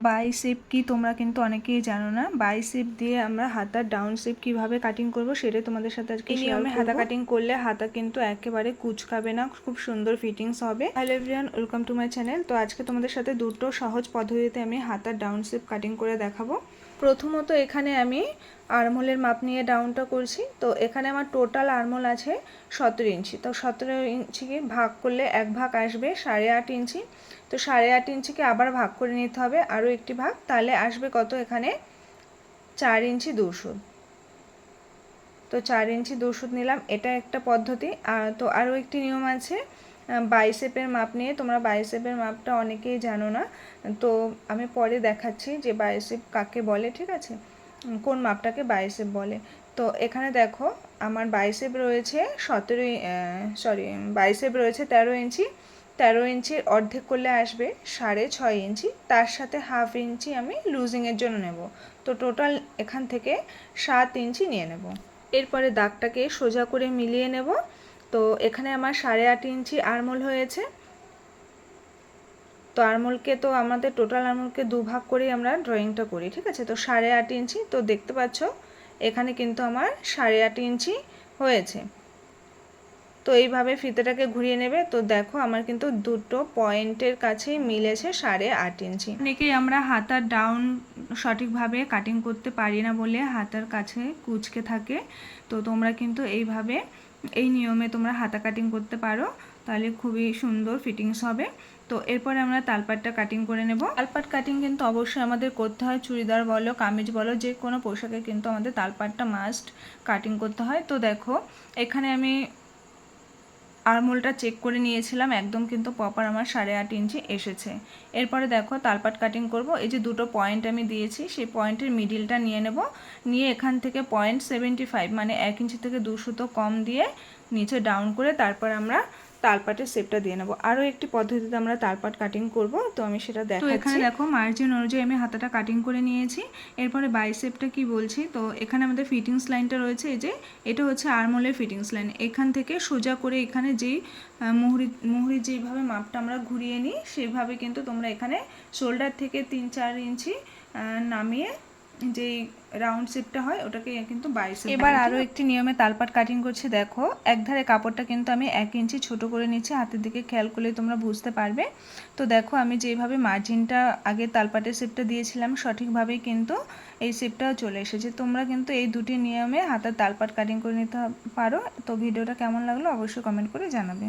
Bicep কি তোমরা কিন্তু অনেকেই জানো না। বাইসেপ দিয়ে আমরা হাতার ডাউন শেপ কিভাবে কাটিং করব সেটাই তোমাদের সাথে আজকে শেয়ার করব। হাতা কাটিং করলে হাতা কিন্তু একেবারে কুচকাবে না, খুব সুন্দর ফিটিংস হবে। Hello everyone, welcome to my channel. তো আজকে তোমাদের সাথে দুটো সহজ পদ্ধতিতে আমি হাতার ডাউন শেপ কাটিং করে দেখাবো। প্রথমত এখানে আমি আর্মহোলের মাপ নিয়ে ডাউনটা করছি। তো এখানে আমার টোটাল আর্মহোল আছে 17 ইঞ্চি। তো 17 ইঞ্চিকে ভাগ করলে এক ভাগ আসবে 8.5 ইঞ্চি। তো 8.5 ইঞ্চিকে আবার ভাগ করে নিতে হবে আরও একটি ভাগ, তাহলে আসবে কত এখানে 4 ইঞ্চি 2 সুত। তো 4 ইঞ্চি 2 সুত নিলাম, এটা একটা পদ্ধতি। তো আরও একটি নিয়ম আছে বাইসেপের মাপ নিয়ে। তোমরা বাইসেপের মাপটা অনেকেই জানো না, তো আমি পরে দেখাচ্ছি যে বাইসেপ কাকে বলে, ঠিক আছে, কোন মাপটাকে বাইসেপ বলে। তো এখানে দেখো আমার বাইসেপ রয়েছে বাইসেপ রয়েছে 13 ইঞ্চি। 13 ইঞ্চির অর্ধেক করলে আসবে 6.5 ইঞ্চি, তার সাথে হাফ ইঞ্চি আমি লুজিংয়ের জন্য নেব। তো টোটাল এখান থেকে 7 ইঞ্চি নিয়ে নেব। এরপরে দাগটাকে সোজা করে মিলিয়ে নেব। তো এখানে আমার 8.5 ইঞ্চি আর্মহোল হয়েছে। তো আর্মহোলকে তো আমাদের টোটাল আর্মহোলকে দুভাগ করেই আমরা ড্রয়িংটা করি, ঠিক আছে। তো 8.5 ইঞ্চি, তো দেখতে পাচ্ছ এখানে কিন্তু আমার 8.5 ইঞ্চি হয়েছে। তো এইভাবে ফিতেটাকে ঘুরিয়ে নেবে। তো দেখো আমার কিন্তু দুটো পয়েন্টের কাছেই মিলেছে 8.5 ইঞ্চি। অনেকেই আমরা হাতার ডাউন সঠিকভাবে কাটিং করতে পারি না বলে হাতার কাছে কুঁচকে থাকে। তো তোমরা কিন্তু এইভাবে এই নিয়মে তোমরা হাতা কাটিং করতে পারো, তাহলে খুবই সুন্দর ফিটিংস হবে। তো এরপরে আমরা তালপাটটা কাটিং করে নেব। তালপাট কাটিং কিন্তু অবশ্যই আমাদের করতে হয়, চুড়িদার বলো কামিজ বলো যে কোনো পোশাকে কিন্তু আমাদের তালপাটটা মাস্ট কাটিং করতে হয়। তো দেখো এখানে আমি আর্মহোলটা চেক করে নিয়েছিলাম, একদম কিন্তু প্রপার আমার 8.5 ইঞ্চি এসেছে। এরপরে দেখো তালপাট কাটিং করব। এই যে দুটো পয়েন্ট আমি দিয়েছি, সেই পয়েন্টের মিডিলটা নিয়ে নেব। নিয়ে এখান থেকে 0.75 মানে 1 ইঞ্চি থেকে 2 সুতো কম দিয়ে নিচে ডাউন করে তারপর আমরা তালপাটের শেপটা দিয়ে নেব। আরও একটি পদ্ধতিতে আমরা তালপাট কাটিং করব, তো আমি সেটা দেখাচ্ছি। তো এখানে দেখো মার্জিন অনুযায়ী আমি হাতাটা কাটিং করে নিয়েছি। এরপরে বাইসেপটা কি বলছি, তো এখানে আমাদের ফিটিংস লাইনটা রয়েছে, এই যে এটা হচ্ছে আর্মহোলের ফিটিংস লাইন। এখান থেকে সোজা করে এখানে যেই মুহুরি যেইভাবে মাপটা আমরা ঘুরিয়ে নিই সেইভাবে কিন্তু তোমরা এখানে শোল্ডার থেকে 3-4 ইঞ্চি নামিয়ে যেই রাউন্ড শেপটা হয় ওটাকে কিন্তু বাইসেপ। এবার আরও একটি নিয়মে তালপাট কাটিং করছি। দেখো একধারে কাপড়টা কিন্তু আমি 1 ইঞ্চি ছোট করে নিচ্ছি, হাতের দিকে খেয়াল করলে তোমরা বুঝতে পারবে। তো দেখো আমি যেভাবে মার্জিনটা আগে তালপাটের শেপটা দিয়েছিলাম সঠিকভাবেই কিন্তু এই শেপটাও চলে এসেছে। তোমরা কিন্তু এই দুটি নিয়মে হাতের তালপাট কাটিং করে নিতে পারো। তো ভিডিওটা কেমন লাগলো অবশ্যই কমেন্ট করে জানাবে।